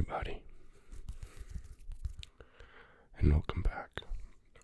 everybody, and welcome back,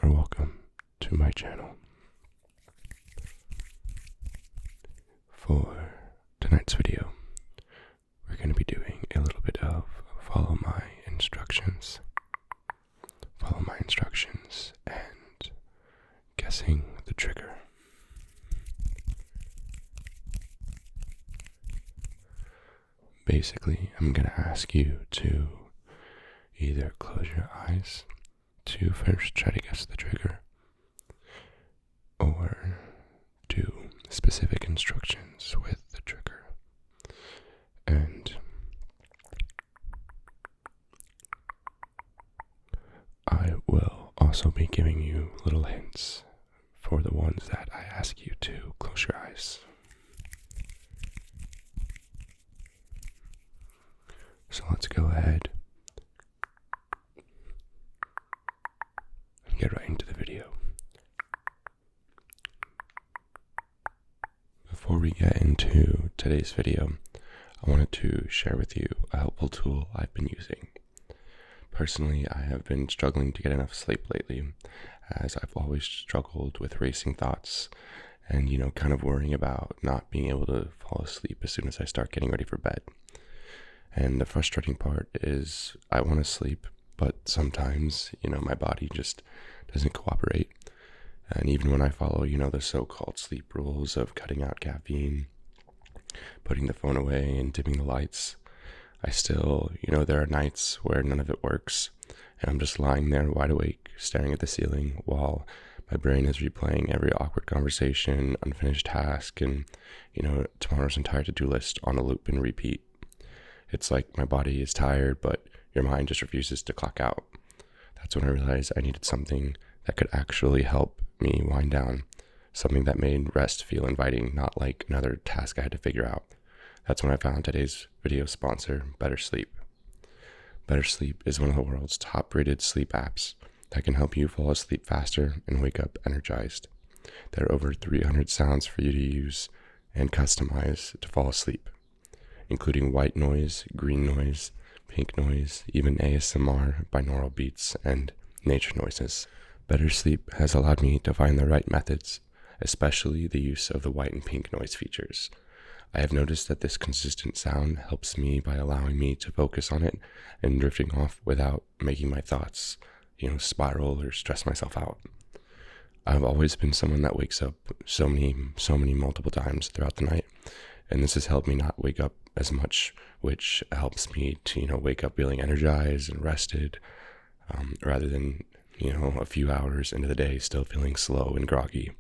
or welcome to my channel. For tonight's video, we're going to be doing a little bit of follow my instructions, and guessing the trigger. Basically, I'm going to ask you to either close your eyes to first try to guess the trigger, or do specific instructions with the trigger. And I will also be giving you little hints for the ones that I ask you to close your eyes. So let's go ahead and get right into the video. Before we get into today's video, I wanted to share with you a helpful tool I've been using. Personally, I have been struggling to get enough sleep lately, as I've always struggled with racing thoughts and, kind of worrying about not being able to fall asleep as soon as I start getting ready for bed. And the frustrating part is I want to sleep, but sometimes, my body just doesn't cooperate. And even when I follow, the so-called sleep rules of cutting out caffeine, putting the phone away, and dimming the lights, I still, there are nights where none of it works. And I'm just lying there wide awake, staring at the ceiling while my brain is replaying every awkward conversation, unfinished task, and, tomorrow's entire to-do list on a loop and repeat. It's like my body is tired, but your mind just refuses to clock out. That's when I realized I needed something that could actually help me wind down, something that made rest feel inviting, not like another task I had to figure out. That's when I found today's video sponsor, Better Sleep. Better Sleep is one of the world's top-rated sleep apps that can help you fall asleep faster and wake up energized. There are over 300 sounds for you to use and customize to fall asleep, including white noise, green noise, pink noise, even ASMR, binaural beats, and nature noises. Better Sleep has allowed me to find the right methods, especially the use of the white and pink noise features. I have noticed that this consistent sound helps me by allowing me to focus on it and drifting off without making my thoughts, spiral or stress myself out. I've always been someone that wakes up so many multiple times throughout the night, and this has helped me not wake up as much, which helps me to, wake up feeling energized and rested, rather than, a few hours into the day still feeling slow and groggy.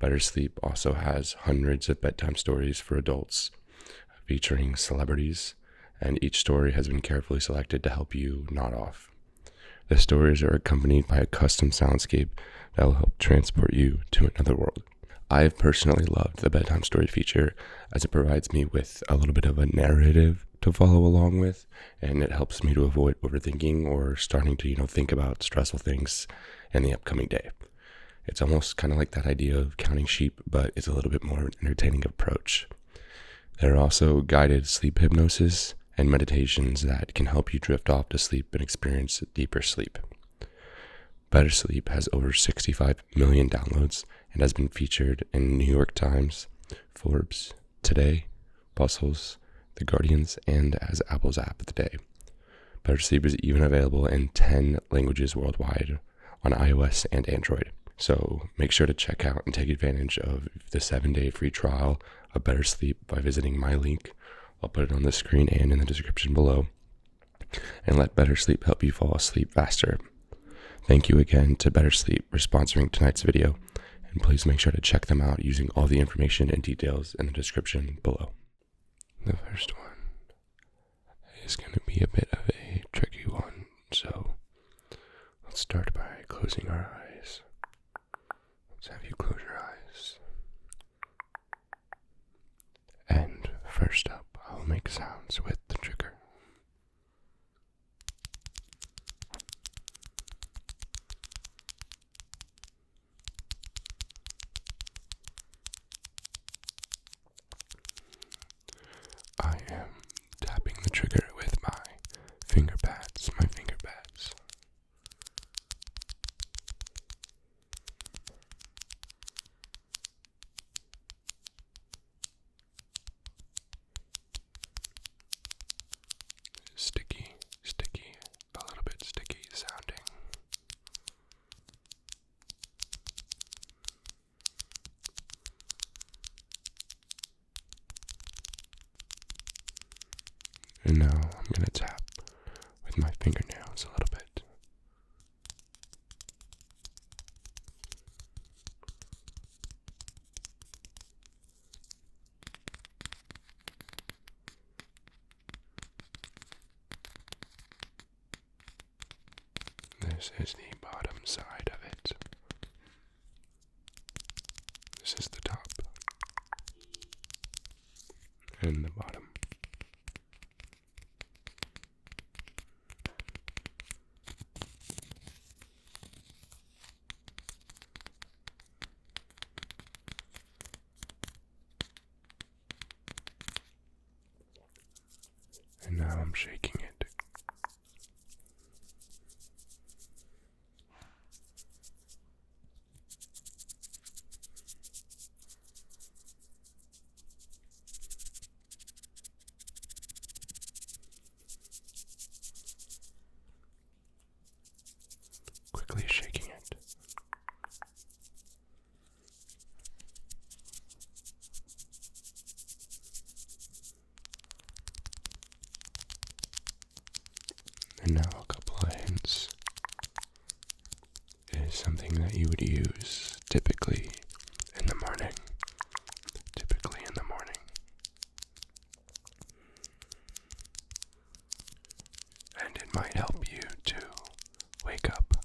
Better Sleep also has hundreds of bedtime stories for adults featuring celebrities, and each story has been carefully selected to help you nod off. The stories are accompanied by a custom soundscape that will help transport you to another world. I have personally loved the bedtime story feature as it provides me with a little bit of a narrative to follow along with, and it helps me to avoid overthinking or starting to, think about stressful things in the upcoming day. It's almost kind of like that idea of counting sheep, but it's a little bit more entertaining approach. There are also guided sleep hypnosis and meditations that can help you drift off to sleep and experience deeper sleep. Better Sleep has over 65 million downloads and has been featured in New York Times, Forbes, Today, Bustles, The Guardians, and as Apple's app of the day. Better Sleep is even available in 10 languages worldwide on iOS and Android. So make sure to check out and take advantage of the 7-day free trial of Better Sleep by visiting my link. I'll put it on the screen and in the description below. And let Better Sleep help you fall asleep faster. Thank you again to Better Sleep for sponsoring tonight's video, and please make sure to check them out using all the information and details in the description below. The first one is going to be a bit of a tricky one, so let's start by closing our eyes. Let's have you close your eyes. And first up, I'll make sounds with the trigger. I am tapping the trigger with my And now I'm going to tap with my fingernails a little bit. This is the bottom side of it. This is the top and the bottom. And now I'm shaking it. Quickly shaking it. And now a couple of hints is something that you would use typically in the morning. Typically in the morning. And it might help you to wake up.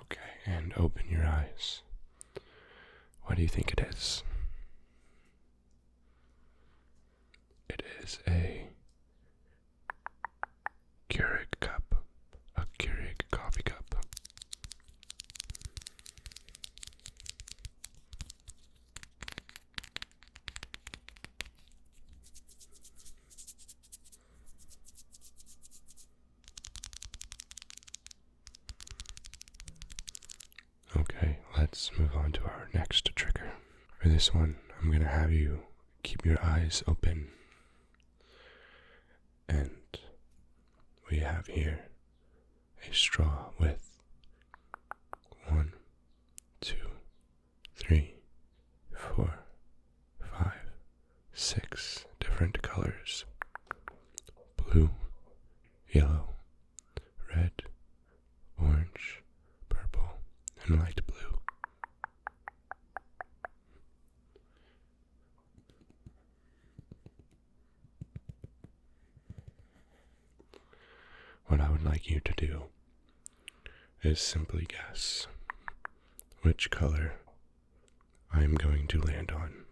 Okay, and open your eyes. What do you think it is? It is a Keurig cup, a Keurig coffee cup. Okay, let's move on to our next trigger. For this one, I'm going to have you keep your eyes open. And we have here a straw with 1, 2, 3, 4, 5, 6 different colors. Blue, yellow, red, orange, purple, and light blue. What I would like you to do is simply guess which color I am going to land on.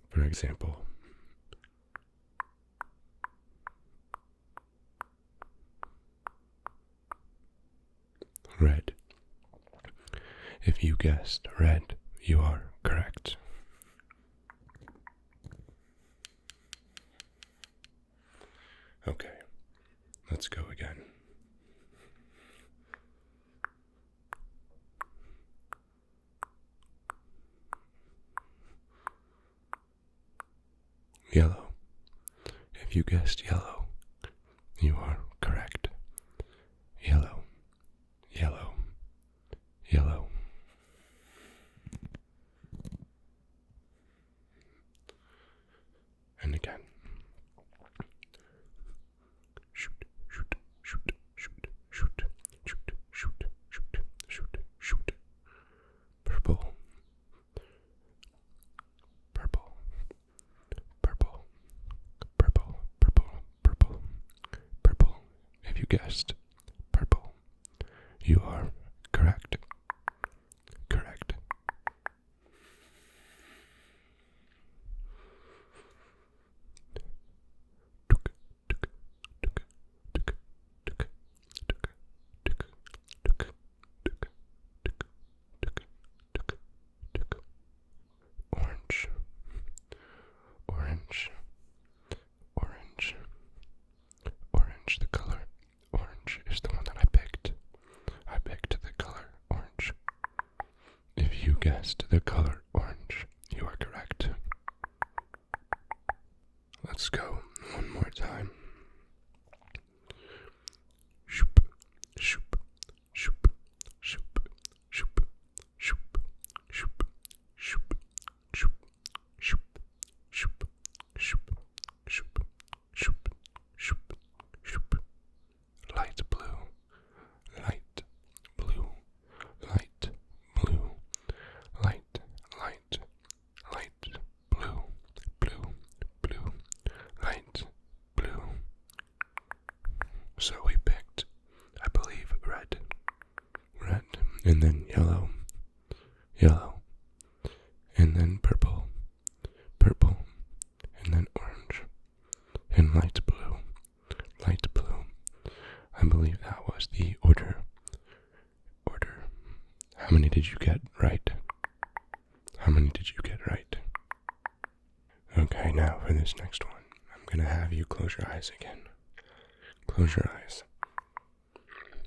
For example, red. If you guessed red, you are correct. Okay, let's go again. Yellow. If you guessed yellow, you are correct. Yellow, yellow, yellow. And again. Shoot, shoot, shoot, shoot, shoot, shoot, shoot, shoot, shoot, shoot. Purple. Purple. Purple. Purple. Purple. Purple. Purple. If you guessed purple, you are correct. Correct. Orange. Orange. Orange. Orange, the color. Orange is the one that I picked. I picked the color orange. If you guessed the color orange, you are correct. Let's go one more time. and then yellow, yellow, and then purple, purple, and then orange, and light blue, light blue. I believe that was the order. How many did you get right? How many did you get right? Okay, now for this next one, I'm gonna have you close your eyes again. Close your eyes.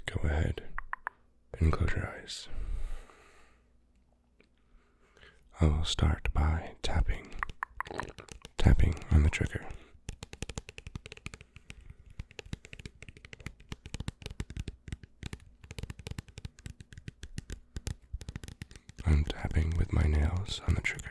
Go ahead and close your eyes. I will start by tapping on the trigger. I'm tapping with my nails on the trigger.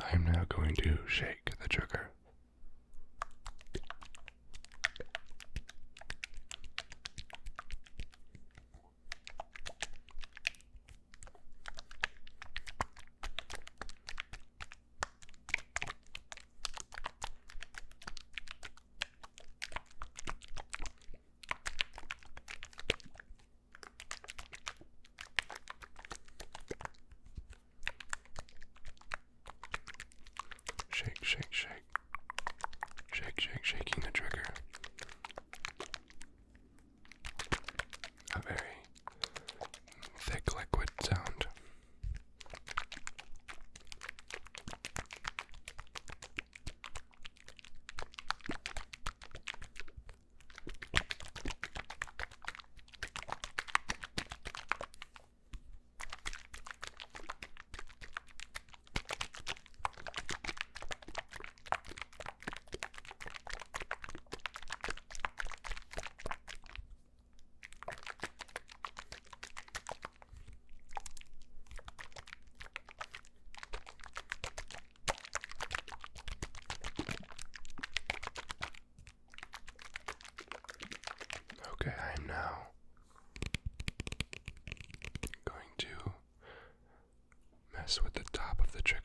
I am now going to shake the trigger. Shake, shake, shake. Shake, shake, shaking the trigger. A very thick liquid sound. Okay, I am now going to mess with the top of the trigger.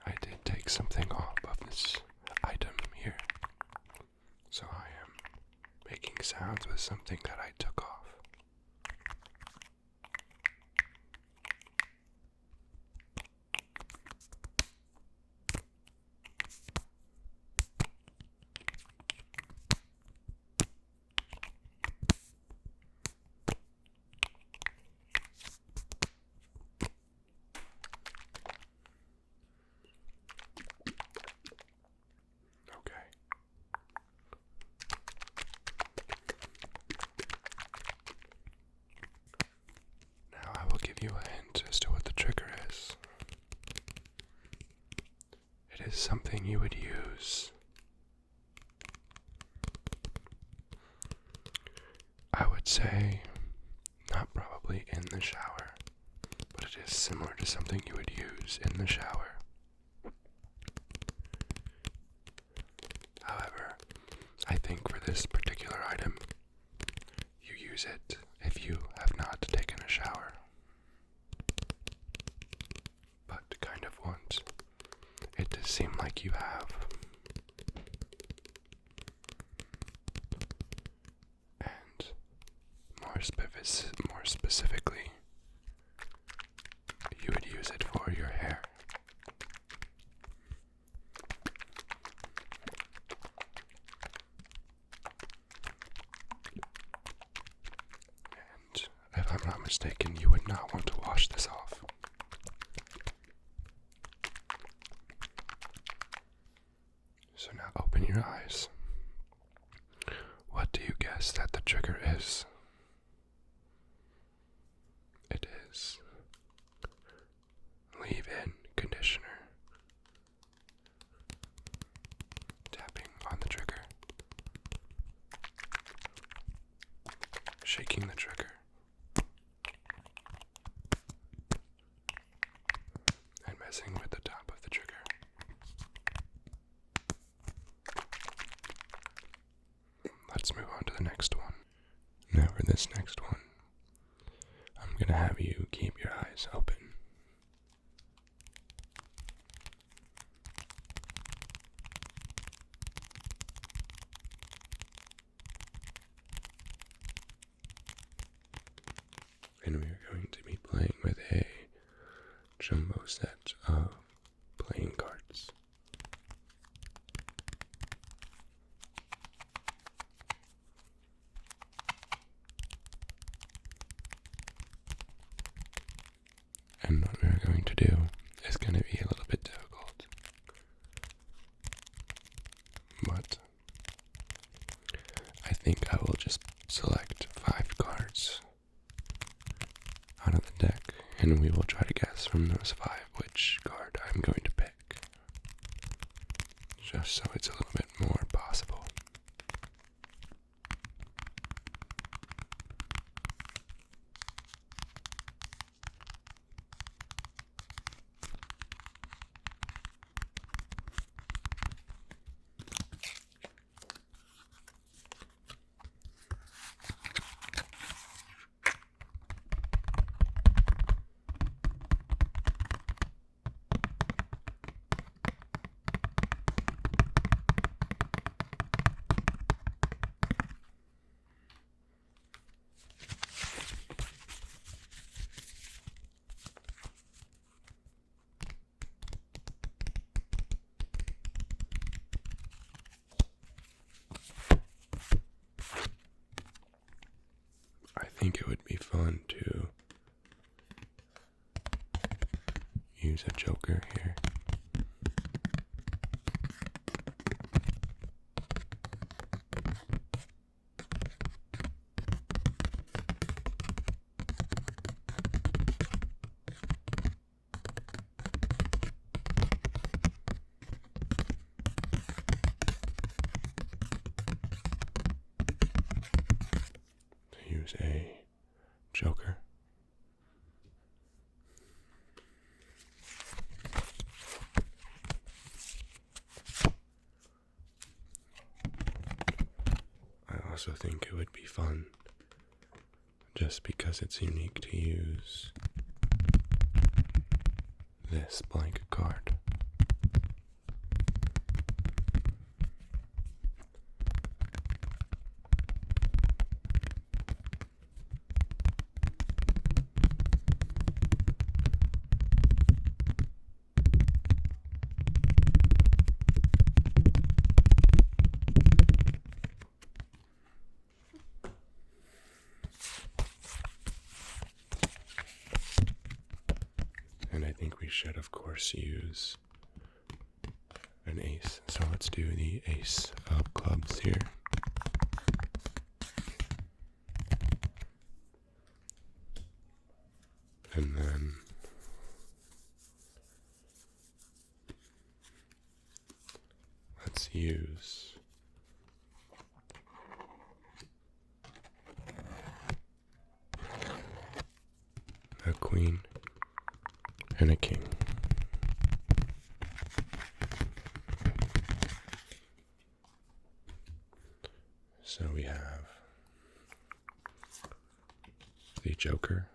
I did take something off of this item here, so I am making sounds with something that I took off. Okay. Now I will give you a hint as to what the trigger is. It is something you would use, I would say, not probably in the shower, but it is similar to something you would use in the shower. However, I think for this particular item, you use it if you have not taken a shower, but kind of want it to seem like you have. And more specifically, you would use it for your hair. not mistaken, you would not want to wash this off. So now open your eyes. What do you guess that the trigger is? It is leave-in conditioner. Tapping on the trigger. Shaking the trigger. And messing with the top of the trigger. Let's move on to the next one. Now for this next one, I'm going to have you keep your eyes open. And we are going to be playing with a jumbo set of playing cards. And what we're going to do is going to be a little bit difficult. But I think I will just select 5 cards out of the deck, and we will try to guess from those 5 which card I'm going to pick. Just so it's a little bit more possible. I think it would be fun to use a joker here. Use a joker. I also think it would be fun, just because it's unique, to use this blank card. And I think we should, of course, use an ace. So let's do the ace of clubs here. And then let's use a queen and a king. So we have the joker,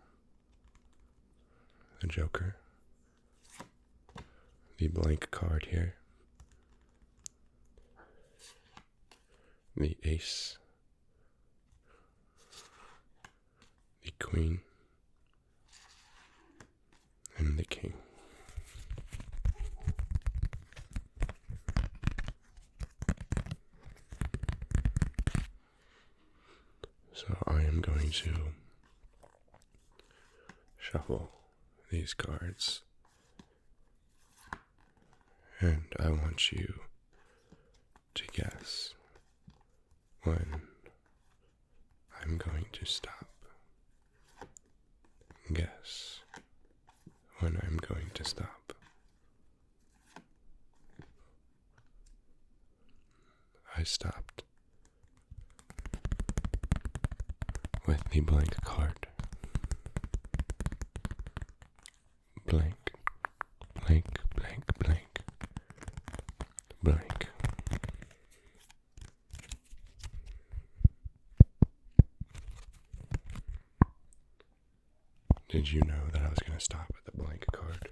the blank card here, the ace, the queen, and the king. So I am going to shuffle these cards, and I want you to guess when I'm going to stop. Guess when I'm going to stop. I stopped with the blank card. Blank, blank, blank, blank, blank. Did you know that I was going to stop at the blank card?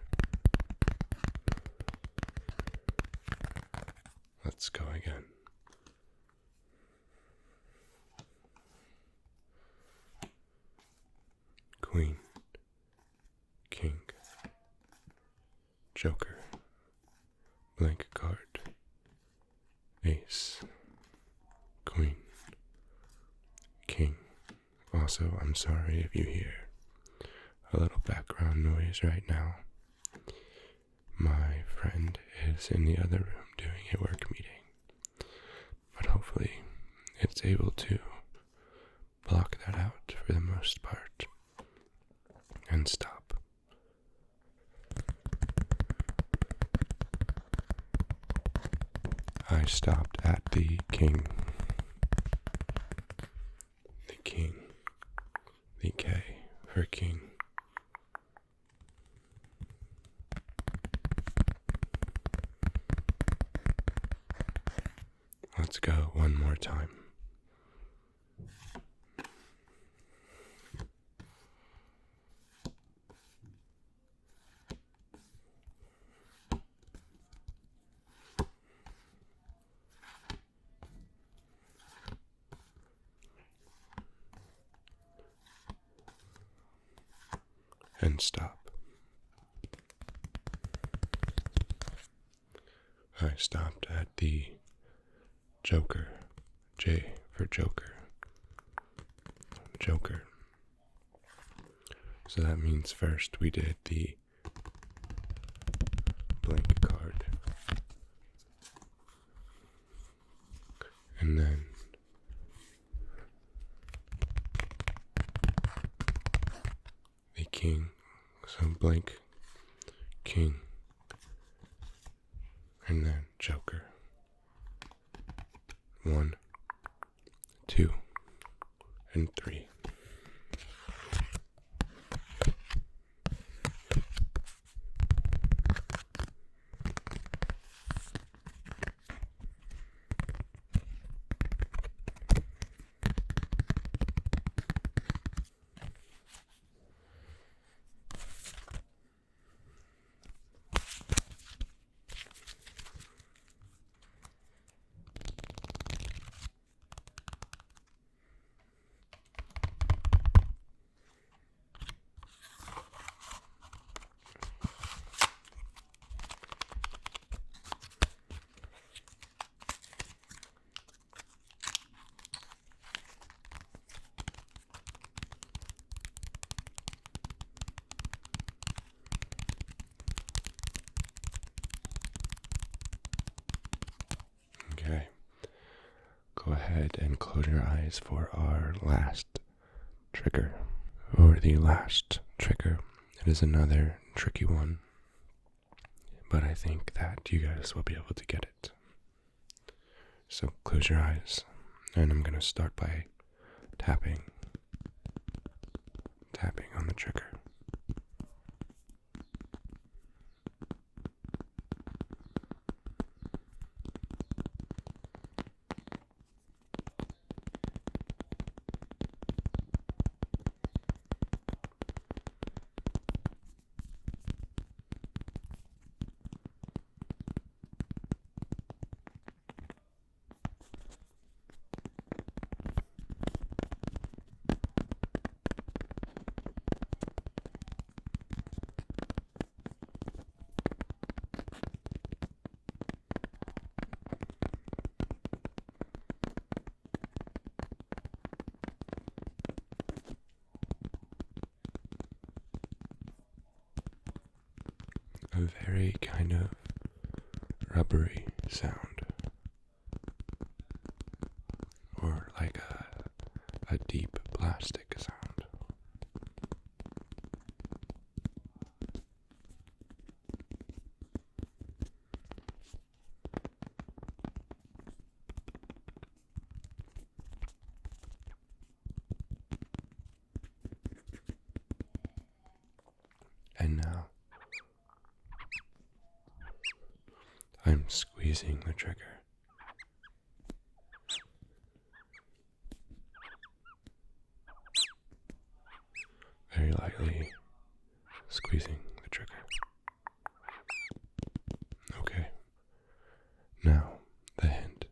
Let's go again. Queen, King, Joker, blank card, Ace, Queen, King. Also, I'm sorry if you hear a little background noise right now. My friend is in the other room doing a work meeting, but hopefully it's able to block that out for the most part and stop. I stopped at the King. The King. The K for King. Let's go one more time. And stop. I stopped at the Joker. J for Joker. Joker. So that means first we did the blank card. And then the King. So blank, King, and then Joker. 1, 2, and 3. Okay, go ahead and close your eyes for our last trigger, or the last trigger. It is another tricky one, but I think that you guys will be able to get it. So close your eyes, and I'm going to start by tapping on the trigger. a very kind of rubbery sound, or like a deep plastic sound. And now I'm squeezing the trigger. Very lightly squeezing the trigger. Okay. Now, the hint.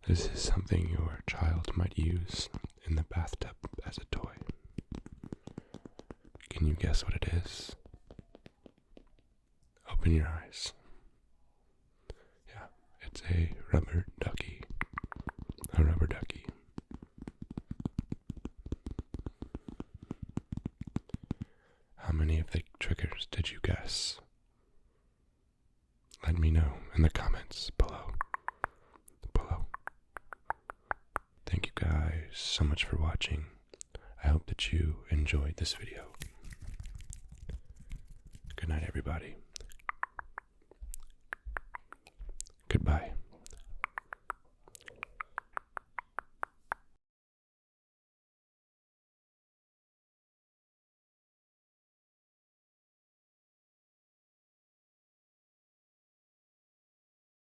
This is something your child might use in the bathtub as a toy. Can you guess what it is? Open your eyes. Yeah, it's a rubber ducky. A rubber ducky. How many of the triggers did you guess? Let me know in the comments below. Thank you guys so much for watching. I hope that you enjoyed this video. Good night, everybody.